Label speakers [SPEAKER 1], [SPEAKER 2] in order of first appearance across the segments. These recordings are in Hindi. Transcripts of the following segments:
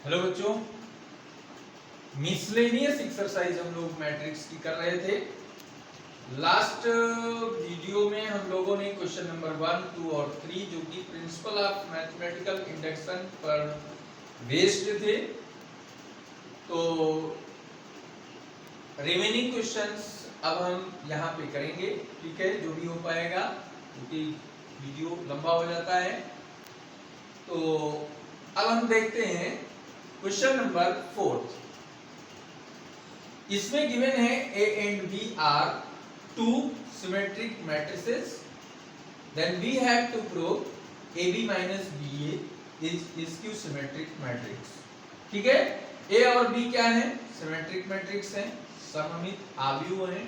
[SPEAKER 1] हेलो बच्चों, मिसलेनियस एक्सरसाइज हम लोग मैट्रिक्स की कर रहे थे। लास्ट वीडियो में हम लोगों ने क्वेश्चन नंबर 1, 2 और 3 जो कि प्रिंसिपल ऑफ मैथमेटिकल इंडक्शन पर बेस्ड थे, तो रिमेनिंग क्वेश्चंस अब हम यहाँ पे करेंगे। ठीक है, जो भी हो पाएगा क्योंकि वीडियो लंबा हो जाता है। तो अब हम देखते हैं क्वेश्चन नंबर 4। इसमें गिवन है A and B are two symmetric matrices. Then we have to prove AB minus BA is skew symmetric matrix. ठीक है, A और B क्या है? सिमेट्रिक मैट्रिक्स है, सममित आव्यूह है,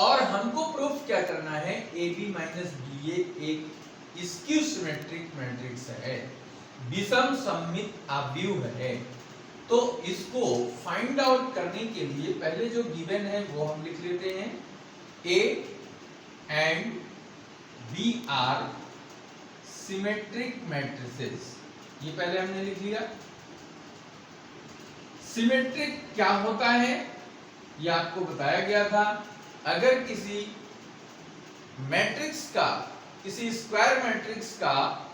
[SPEAKER 1] और हमको प्रूफ क्या करना है? AB माइनस BA एक स्क्यू सिमेट्रिक मैट्रिक्स है, विषम सममित आव्यूह है। तो इसको फाइंड आउट करने के लिए पहले जो गिवन है वो हम लिख लेते हैं। A and B are symmetric matrices, ये पहले हमने लिख लिया। सिमेट्रिक क्या होता है ये आपको बताया गया था। अगर किसी मैट्रिक्स का, किसी स्क्वायर मैट्रिक्स का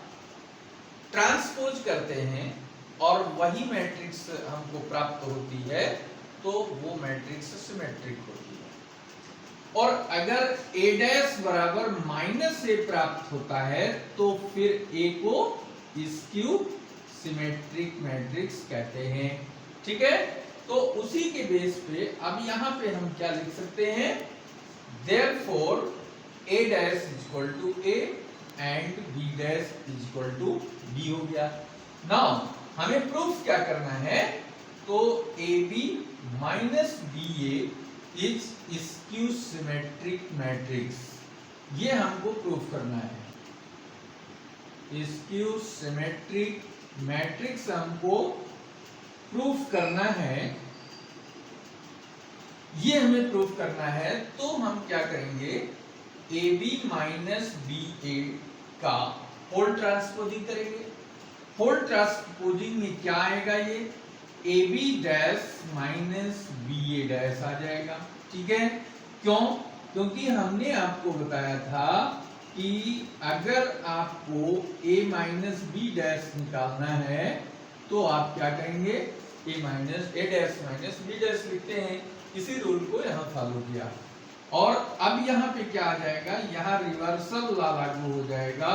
[SPEAKER 1] ट्रांसपोज करते हैं और वही मैट्रिक्स हमको प्राप्त होती है तो वो मैट्रिक्स सिमेट्रिक होती है। और अगर A डैश बराबर माइनस A प्राप्त होता है तो फिर A को स्क्यू सिमेट्रिक मैट्रिक्स कहते हैं। ठीक है, तो उसी के बेस पे अब यहाँ पे हम क्या लिख सकते हैं? Therefore A dash is equal to A and B dash is equal to B हो गया। नाउ हमें प्रूफ क्या करना है? तो AB minus BA is skew symmetric matrix, ये हमको प्रूफ करना है। स्क्यू सिमेट्रिक मैट्रिक्स हमको प्रूफ करना है, ये हमें प्रूफ करना है। तो हम क्या करेंगे? AB माइनस BA का होल ट्रांसपोजिंग करेंगे। होल ट्रांसपोजिंग में क्या आएगा? ये AB dash minus BA dash आ जाएगा। ठीक है, क्यों? क्योंकि हमने आपको बताया था कि अगर आपको A माइनस B डैश निकालना है तो आप क्या करेंगे? A dash minus B dash लिखते हैं। इसी रूल को यहाँ फॉलो किया और अब यहाँ पे क्या आ जाएगा? यहाँ रिवर्सल लॉ लागू हो जाएगा,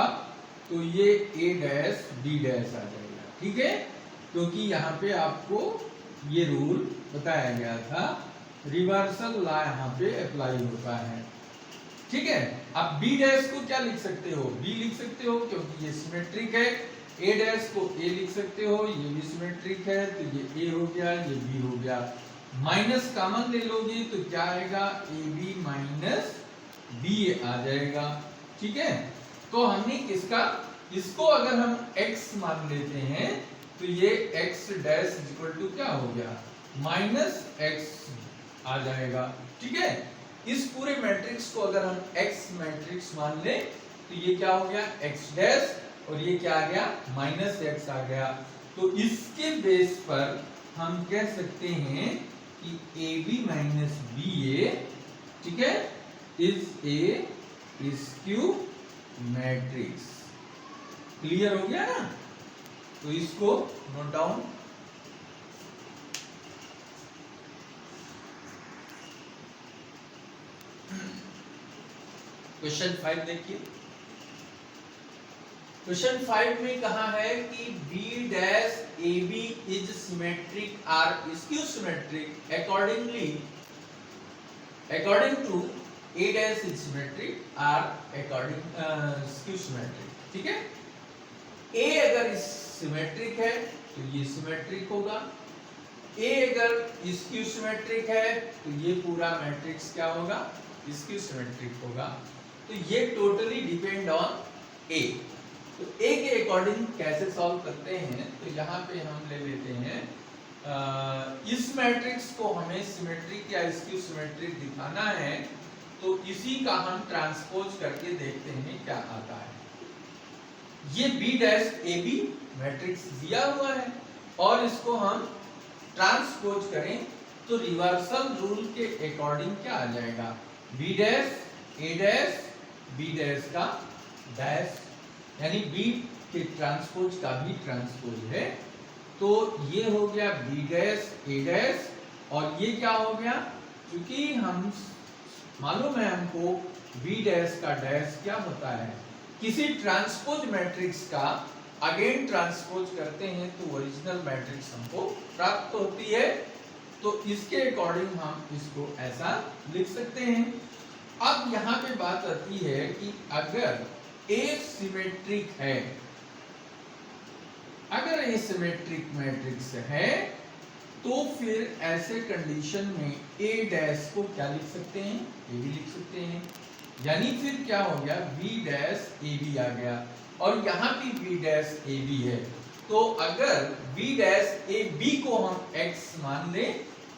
[SPEAKER 1] तो ये A डैश B डैश आ जाएगा। ठीक है, क्योंकि यहाँ पे आपको ये रूल बताया गया था, रिवर्सल लॉ यहाँ पे अप्लाई होता है। ठीक है, अब B डैश को क्या लिख सकते हो? B लिख सकते हो क्योंकि ये सिमेट्रिक है। A डैश को A लिख सकते हो, ये भी सिमेट्रिक है, तो ये A हो गया, ये B हो गया। माइनस कॉमन ले लोगे तो क्या आएगा? AB माइनस BA आ जाएगा। ठीक है, तो हमने इसको अगर हम x मान लेते हैं तो ये x डैश इक्वल टू क्या हो गया? माइनस x आ जाएगा। ठीक है, इस पूरे मैट्रिक्स को अगर हम x मैट्रिक्स मान ले तो ये क्या हो गया? x डैश, और ये क्या आ गया? माइनस x आ गया। तो इसके बेस पर हम कह सकते हैं कि AB माइनस BA, ठीक है, is A skew matrix. Clear हो गया ना? तो इसको नोट डाउन। क्वेश्चन 5 देखिए। क्वेश्चन 5 में कहा है कि B dash AB is symmetric or skew symmetric according to A dash is symmetric or according skew symmetric. ठीक है, A अगर सिमेट्रिक है तो ये सिमेट्रिक होगा, A अगर स्क्यू सिमेट्रिक है तो ये पूरा मैट्रिक्स क्या होगा? स्क्यू सिमेट्रिक होगा। तो ये टोटली डिपेंड ऑन A। तो A के अकॉर्डिंग कैसे सॉल्व करते हैं? तो यहाँ पे हम ले लेते हैं, इस मैट्रिक्स को हमें सिमेट्रिक या स्क्यू सिमेट्रिक दिखाना है, तो इसी का हम ट्रांसपोज करके देखते हैं क्या आता है। ये B डैश AB मैट्रिक्स दिया हुआ है और इसको हम ट्रांसपोज करें तो रिवर्सल रूल के अकॉर्डिंग क्या आ जाएगा, बी डैश ए डैश बी डैश का डैश, यानी बी के ट्रांसपोज का भी ट्रांसपोज है। तो ये हो गया बी डैश ए डैश, और ये क्या हो गया, क्योंकि हम मालूम है हमको बी डैश का डैश क्या होता है, किसी ट्रांसपोज मैट्रिक्स का अगेन ट्रांसपोज करते हैं तो ओरिजिनल मैट्रिक्स हमको प्राप्त होती है। तो इसके अकॉर्डिंग हम इसको ऐसा लिख सकते हैं। अब यहाँ पे बात आती है कि अगर ए सिमेट्रिक है, अगर ए सिमेट्रिक मैट्रिक्स है तो फिर ऐसे कंडीशन में ए डैश को क्या लिख सकते हैं, ए भी लिख सकते हैं, यानी फिर क्या हो गया बी डैश ए बी आ गया, और यहाँ भी बी डैश ए बी है। तो अगर बी डैश ए बी को हम x मान ले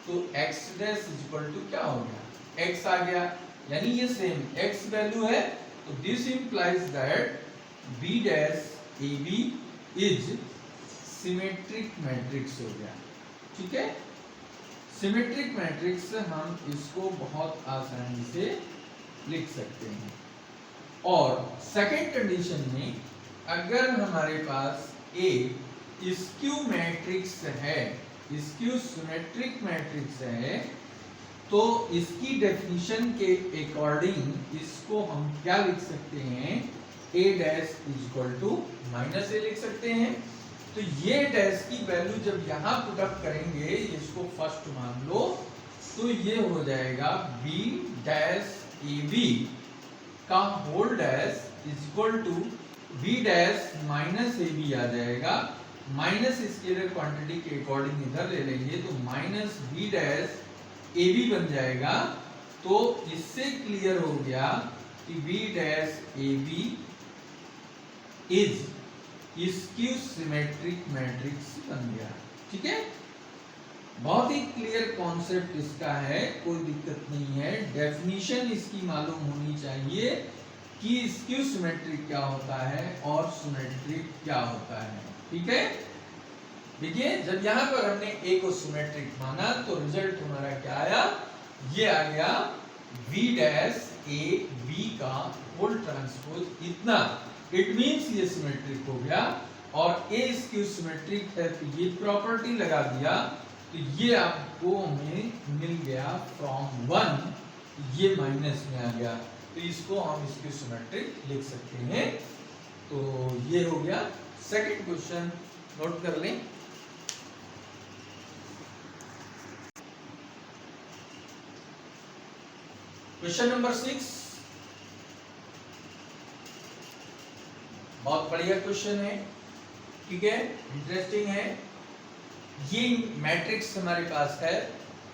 [SPEAKER 1] तो x dash is equal to क्या हो गया, x आ गया, यानी ये सेम x वैल्यू है। तो this implies that B dash A B is symmetric matrix हो गया। ठीक है, सिमेट्रिक मैट्रिक्स हम इसको बहुत आसानी से लिख सकते हैं। और सेकेंड कंडीशन में अगर हमारे पास ए स्क्यू मैट्रिक्स है, स्क्यू सिमेट्रिक मैट्रिक्स है, तो इसकी डेफिनेशन के अकॉर्डिंग इसको हम क्या लिख सकते हैं, A dash is equal to minus A लिख सकते हैं। तो ये डैश की वैल्यू जब यहाँ पुट अप करेंगे, इसको फर्स्ट मान लो, तो ये हो जाएगा बी डैश ए बी का whole dash is equal to B dash minus A B आ जाएगा, माइनस स्केलर क्वांटिटी के अकॉर्डिंग इधर ले लेंगे तो minus B dash A B बन जाएगा। तो इससे क्लियर हो गया कि B dash A B is skew symmetric matrix बन गया। ठीक है, बहुत ही क्लियर कॉन्सेप्ट इसका है, कोई दिक्कत नहीं है। डेफिनेशन इसकी मालूम होनी चाहिए कि स्क्यू सिमेट्रिक क्या होता है और सिमेट्रिक क्या होता है। ठीक है, देखिए जब यहाँ पर हमने ए को सिमेट्रिक माना तो रिजल्ट हमारा क्या आया, ये आ गया v डैश ए बी का होल ट्रांसपोज इतना, इट मींस ये सिमेट्रिक हो गया। और ए स्क्यू सिमेट्रिक है तो ये प्रॉपर्टी लगा दिया, तो ये आपको हमें मिल गया फ्रॉम 1, ये माइनस में आ गया, तो इसको हम स्क्यू सिमेट्रिक लिख सकते हैं। तो ये हो गया सेकंड क्वेश्चन, नोट कर लें। क्वेश्चन नंबर 6, बहुत बढ़िया क्वेश्चन है। ठीक है, इंटरेस्टिंग है। ये मैट्रिक्स हमारे पास है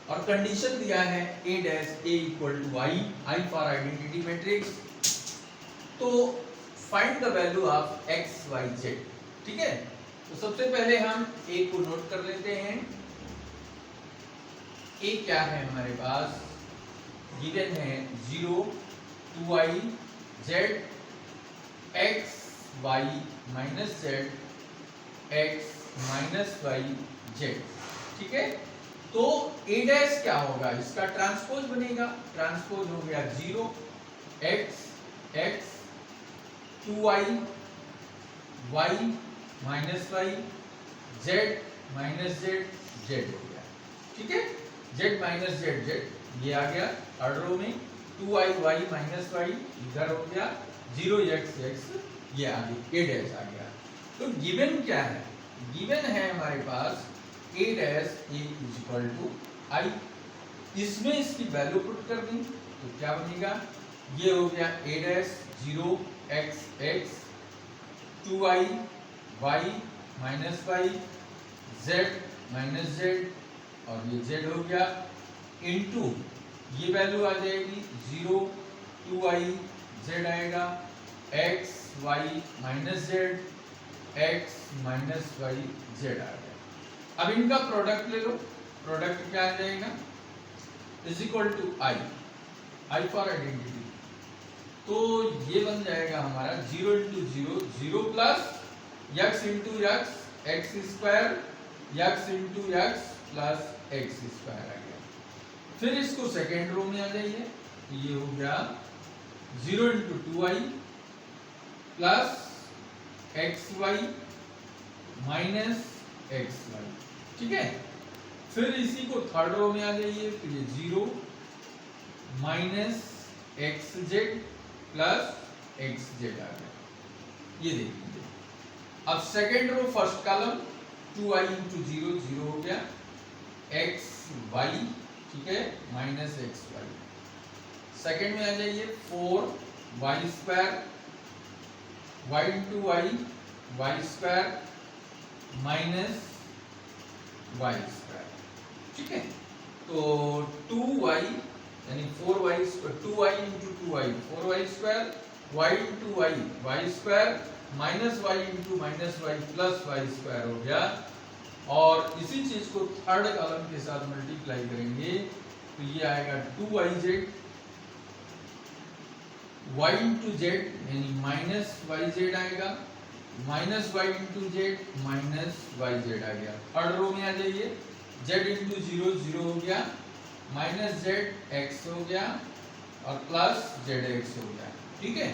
[SPEAKER 1] और कंडीशन दिया है a dash a equal to I for identity matrix. तो find the value of x y z। ठीक है, तो सबसे पहले हम a को नोट कर लेते हैं। a क्या है हमारे पास, गिवन है 0 2i z x y minus z x minus y z। ठीक है, तो a डैश क्या होगा, इसका ट्रांसपोज बनेगा, ट्रांसपोज हो गया 0 x x 2i y minus y z minus z z हो गया। ठीक है, z माइनस z z ये आ गया थर्ड रो में, 2i y माइनस y इधर हो गया, 0 x x ये आ गया, a डैश आ गया। तो गिवन क्या है, गिवन है हमारे पास a dash a is equal to i। इसमें इसकी वैल्यू पुट कर दी तो क्या बनेगा, ये हो गया a dash 0 x x 2i y minus y z minus z और ये z हो गया इनटू ये वैल्यू आ जाएगी 0 2i z आएगा x y minus z x minus y z आ गया। अब इनका प्रोडक्ट ले लो, प्रोडक्ट क्या आ जाएगा, is equal to I for identity. तो ये बन जाएगा हमारा 0 into 0 0 plus x into x x square x into X plus X square आ गया। फिर इसको सेकेंड रो में आ जाइए, ये हो गया 0 into 2y plus x y minus x y, ठीक है। फिर इसी को थर्ड रो में आ जाइए, तो ये 0 minus X Z plus X Z आ गया, ये देख लीजिए। अब second row first column 2i into 0 0 हो गया, एक्स वाई, ठीक है, माइनस एक्स वाई। सेकेंड में आ जाइए 4 y square, y into y, y square minus y square, ठीक है। तो 2y यानी 4y, 2y into 2y 4y square, y into y y square minus Y into minus y plus y square हो गया। और इसी चीज को थर्ड कॉलम के साथ मल्टीप्लाई करेंगे तो ये आएगा 2yz, y इंटू जेड यानी माइनस वाई जेड आएगा, minus Y into Z minus Y Z आ गया। थर्ड रो में आ जाइए, z इंटू 0 0 हो गया, माइनस जेड एक्स हो गया और प्लस जेड एक्स हो गया, ठीक है।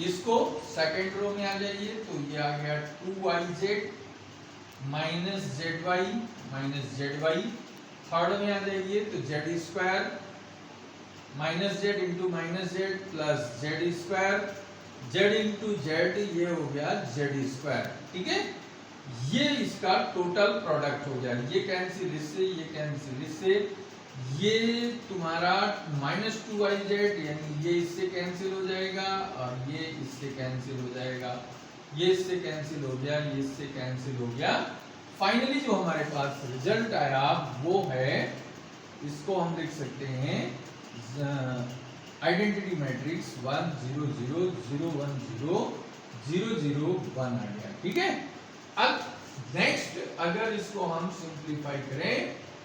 [SPEAKER 1] इसको सेकेंड रो में आ जाइए, तो ये आ गया 2yz minus z y minus z y. Third में आ जाइए तो z square minus z into minus z plus z square, z into z ये हो गया जेड स्क्वायर, ठीक है। ये इसका टोटल प्रोडक्ट हो गया, ये कैंसिल इससे, ये कैंसिल इससे, ये तुम्हारा माइनस 2yz यानी ये इससे कैंसिल हो जाएगा और ये इससे कैंसिल हो जाएगा, ये इससे कैंसिल हो गया, ये इससे कैंसिल हो गया। फाइनली जो हमारे पास रिजल्ट आया वो है, इसको हम लिख सकते हैं आइडेंटिटी मैट्रिक्स 1 0 0 0 1 0 0 0 1 आ गया, ठीक है। अब नेक्स्ट अगर इसको हम सिंप्लीफाई करें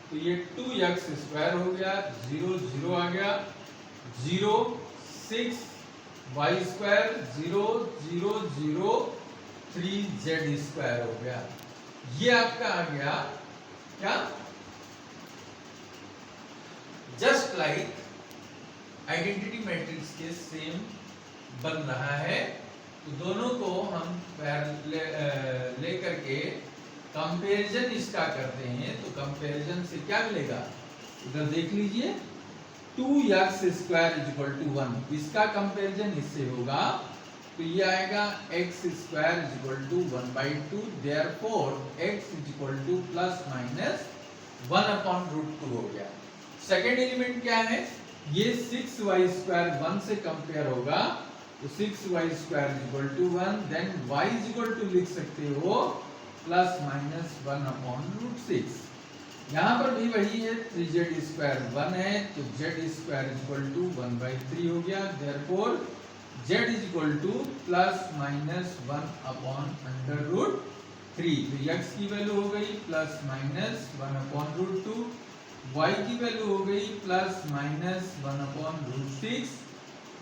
[SPEAKER 1] तो ये 2x स्क्वायर हो गया, 0 0 आ गया, 0 6 y स्क्वायर 0 0 0 3z स्क्वायर हो गया। ये आपका आ गया क्या, जस्ट लाइक आइडेंटिटी मैट्रिक्स के सेम बन रहा है। तो दोनों को हम ले करके कंपैरिजन इसका करते हैं, तो कंपैरिजन से क्या मिलेगा, इधर देख लीजिए 2x square is equal to 1, इसका कंपैरिजन इससे होगा तो ये आएगा x square is equal to 1/2, therefore x is equal to plus minus 1/√2 हो गया। सेकेंड एलिमेंट क्या है, ये 6y स्क्वायर 1 से कंपेयर होगा तो 6y square is equal to 1, then y is equal to लिख सकते हो प्लस माइनस 1/√6। यहाँ पर भी वही है, 3z स्क्वायर 1 है तो z square is equal to 1/3 हो गया, therefore z is equal to plus minus 1/√3। तो x की वैल्यू हो गई प्लस माइनस 1/√2, y की वैल्यू हो गई प्लस माइनस 1/√6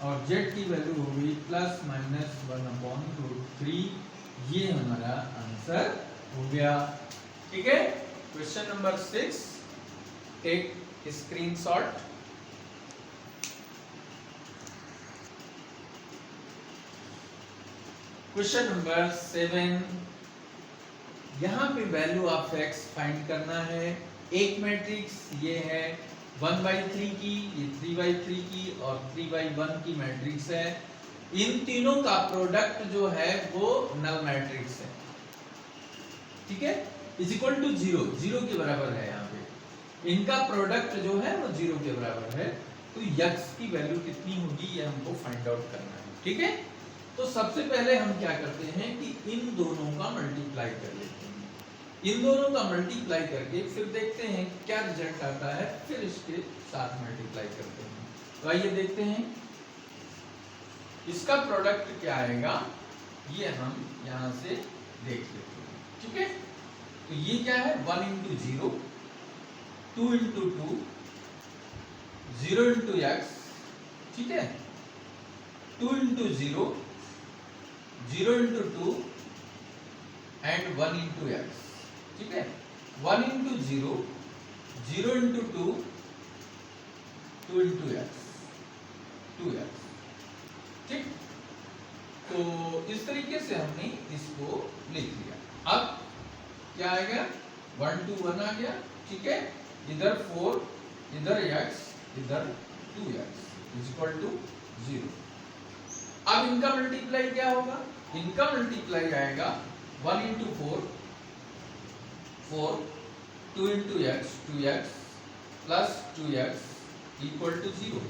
[SPEAKER 1] और z की वैल्यू हो गई प्लस माइनस 1/√3। ये हमारा आंसर हो गया, ठीक है। Question number 6, take screenshot. Question number 7, यहाँ पे वैल्यू ऑफ x फाइंड करना है। एक मैट्रिक्स ये है 1/3 की, ये 3/3 की और 3/1 की मैट्रिक्स है। इन तीनों का प्रोडक्ट जो है वो नल मैट्रिक्स है, ठीक है, इज इक्वल टू 0, 0 के बराबर है। यहाँ पे इनका प्रोडक्ट जो है वो 0 के बराबर है, तो x की वैल्यू कितनी होगी ये हमको फाइंड आउट करना है, ठीक है। तो सबसे पहले हम क्या करते हैं कि इन दोनों का मल्टीप्लाई कर लेते हैं, इन दोनों का मल्टीप्लाई करके फिर देखते हैं क्या रिजल्ट आता है, फिर इसके साथ मल्टीप्लाई करते हैं। तो आइए देखते हैं इसका प्रोडक्ट क्या आएगा, ये हम यहां से देख लेते हैं, ठीक है। तो ये क्या है, 1 इंटू 0, 2 इंटू 2, 0 इंटू एक्स, ठीक है, 2 into 0, 0 into 2 and 1 into x, ठीक है। 1 into 0, 0 into 2, 2 into x, 2x। ठीक, तो इस तरीके से हमने इसको लिख लिया। अब क्या आएगा, 1 2 1 आ गया, ठीक है, इधर 4, इधर x, इधर 2x इज इक्वल टू 0। अब इनका मल्टीप्लाई क्या होगा, इनका मल्टीप्लाई आएगा 1 into 4, 4, 2 into x, 2x plus 2x equal to 0।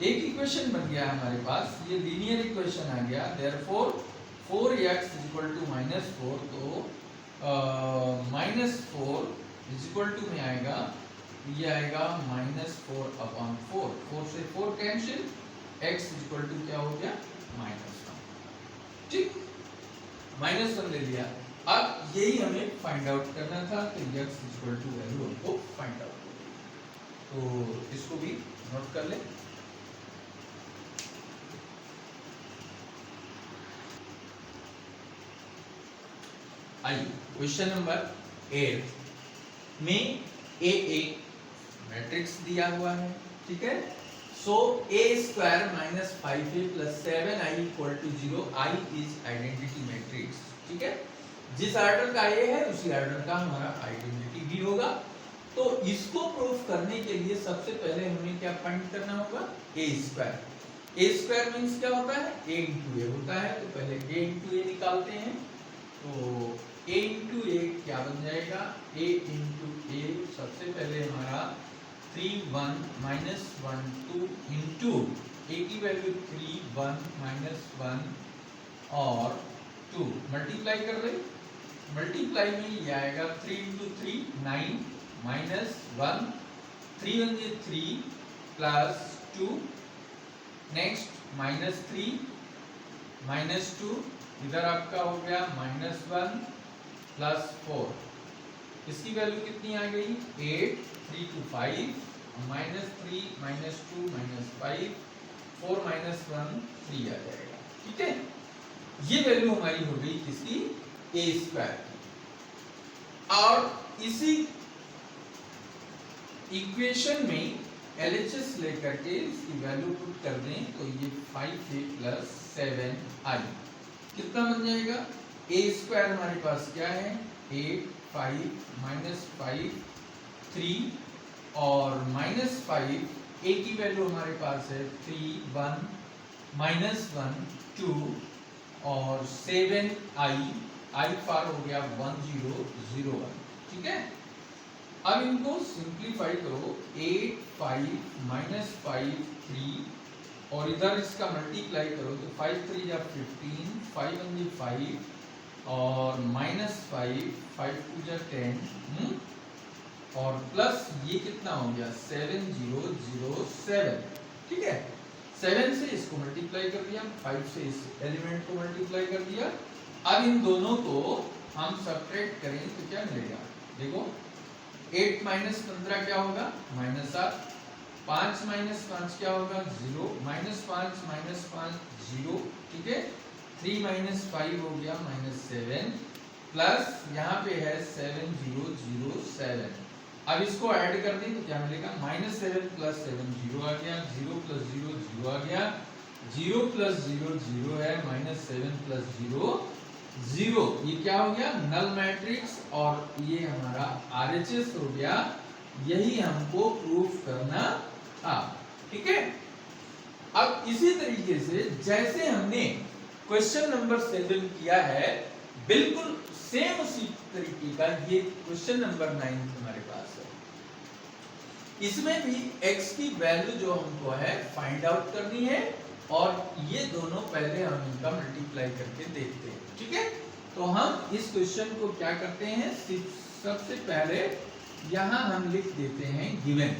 [SPEAKER 1] एक इक्वेशन बन गया हमारे पास, ये लीनियर इक्वेशन आ गया। Therefore 4x is equal to -4, तो -4 इज इक्वल टू में आएगा, ये आएगा -4 अपॉन 4, 4 से 4 cancel, x is equal to क्या हो गया, -1। ठीक, -1 ले लिया। अब यही हमें फाइंड आउट करना था, तो x is equal to value हमको फाइंड आउट, तो इसको भी नोट कर ले। आइए क्वेश्चन नंबर 8 में ए मैट्रिक्स दिया हुआ है, ठीक है। So a square minus 5a plus 7i equal to 0, i is identity matrix, ठीक है। जिस ऑर्डर का a है उसी ऑर्डर का हमारा आइडेंटिटी भी होगा। तो इसको प्रूफ करने के लिए सबसे पहले हमें क्या फाइंड करना होगा, a square. a square means क्या होता है, a इंटू a होता है, तो पहले a इंटू a निकालते हैं। तो a इंटू a क्या बन जाएगा, a इंटू a, सबसे पहले हमारा 3 1 माइनस 1 2 इंटू a की वैल्यू 3 1 माइनस 1 और 2 मल्टीप्लाई कर रहे, मल्टीप्लाई में ये आएगा 3 इंटू 3 9 माइनस 1, 3 1 जे 3 प्लस 2, नेक्स्ट माइनस 3 माइनस 2, इधर आपका हो गया -1 प्लस 4, इसकी वैल्यू कितनी आ गई, 8 3 2 5 -3 -2 -5 4 -1 3 आ जाएगा, ठीक है। ये वैल्यू हमारी हो गई किसकी, a स्क्वायर की। और इसी इक्वेशन में LHS लेकर के इसकी वैल्यू पुट कर दें, तो ये 5a प्लस 7i कितना बन जाएगा, a स्क्वायर हमारे पास क्या है, 8 5 -5 3 और -5, a की वैल्यू हमारे पास है 3 1 -1 2 और 7i, i फार हो गया 1 0 0 1, ठीक है। अब इनको सिंप्लीफाई करो, 8 5 -5 3 और इधर इसका मल्टीप्लाई करो, तो 5 3 जा 15, 5 1 जी 5 और -5 5 2 जा 10 और प्लस ये कितना हो गया 7 0 0 7, ठीक है। 7 से इसको मल्टीप्लाई कर दिया, 5 से इस एलिमेंट को मल्टीप्लाई कर दिया। अब इन दोनों को हम सब्ट्रैक्ट करें तो क्या मिलेगा, देखो 8 माइनस 15 क्या होगा, -7, 5 माइनस 5 क्या होगा, 0, -5 माइनस 5 0, ठीक है। 3 माइनस 5 हो गया -7 प्लस यहाँ पे है 7 0 0 7। अब इसको ऐड कर दें तो क्या मिलेगा, -7 प्लस 7 0 आ गया, 0 प्लस 0 0 आ गया, 0 प्लस 0 0 है, -7 प्लस 0 0, ये क्या हो गया, नल मैट्रिक्स, और ये हमारा RHS हो गया। यही हमको प्रूफ करना था, ठीक है। अब इसी तरीके से जैसे हमने क्वेश्चन नंबर 7 किया है, बिल्कुल सेम उसी तरीके का ये क्वेश्चन नंबर 9 हमारे पास है। इसमें भी x की वैल्यू जो हमको है फाइंड आउट करनी है, और ये दोनों पहले हम इनका मल्टीप्लाई करके देखते हैं, ठीक है। तो हम इस क्वेश्चन को क्या करते हैं, सबसे पहले यहाँ हम लिख देते हैं गिवन,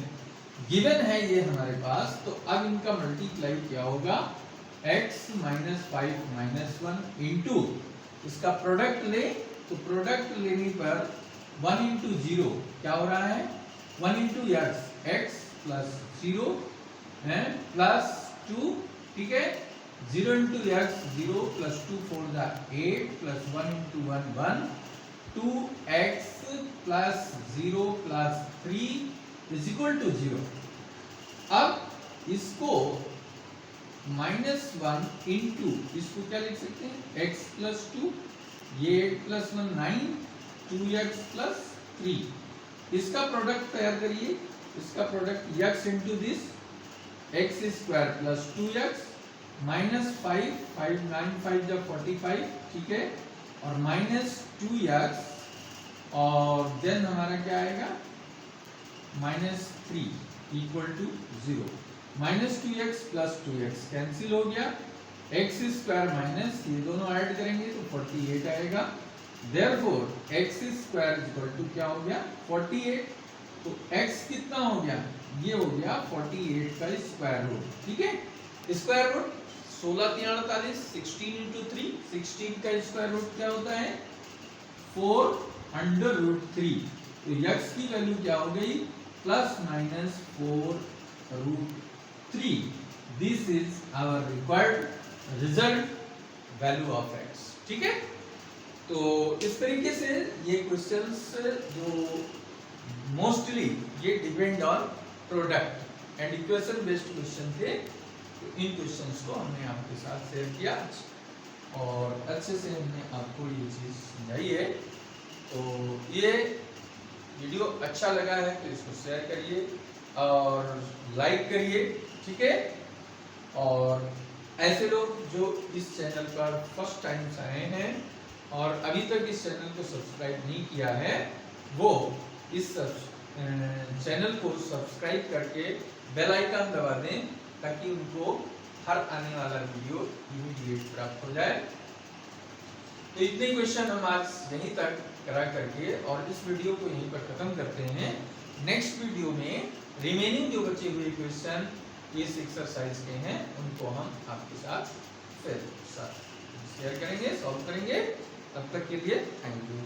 [SPEAKER 1] गिवन है ये हमारे पास। तो अब इनका मल्टीप्लाई क्या होगा, x माइनस 5 -1 इंटू इसका प्रोडक्ट ले, तो प्रोडक्ट लेने पर 1 इंटू 0 क्या हो रहा है, 1 इंटू x प्लस 0 है प्लस 2, ठीक है। 0 into x 0 plus 2 4 8 plus 1 into 1 1 2x plus 0 plus 3 is equal to 0। अब इसको -1 इंटू, इसको क्या लिख सकते हैं, x प्लस 2, ये 8 प्लस 1 9, 2x प्लस 3, इसका प्रोडक्ट तैयार करिए। इसका product x into this x square plus 2x minus 5, 5 9 5 जब 45, ठीक है, और माइनस 2x, और देन हमारा क्या आएगा, -3 equal to 0। -2x plus 2x cancel हो गया, x स्क्वायर माइनस, ये दोनों ऐड करेंगे तो 48 आएगा। Therefore x square equal to क्या हो गया, 48। तो x कितना हो गया, ये हो गया 48 का स्क्वायर रूट, ठीक है। स्क्वायर रूट 16 3 48, 16 इंटू 3, 16 का स्क्वायर रूट क्या होता है, 4√3। तो x की वैल्यू क्या हो गई, ±4√3। This is our required result value of x, ठीक है। तो इस तरीके से ये क्वेश्चंस जो मोस्टली ये depend on product and equation based question थे, तो इन क्वेश्चंस को हमने आपके साथ शेयर किया और अच्छे से हमने आपको ये चीज़ समझाई है। तो ये वीडियो अच्छा लगा है तो इसको शेयर करिए और लाइक करिए, ठीक है। और ऐसे लोग जो इस चैनल पर फर्स्ट टाइम आए हैं और अभी तक इस चैनल को सब्सक्राइब नहीं किया है, वो इस चैनल को सब्सक्राइब करके बेल आइकन दबा दें ताकि उनको हर आने वाला वीडियो इमीडिएट प्राप्त हो जाए। तो इतने क्वेश्चन हम आज यहीं तक करा करके और इस वीडियो को यहीं पर खत्म करते हैं। नेक्स्ट वीडियो में रिमेनिंग जो बचे हुए क्वेश्चन इस एक्सरसाइज के हैं उनको हम आपके साथ फिर शेयर करेंगे, सॉल्व करेंगे। तब तक के लिए थैंक यू।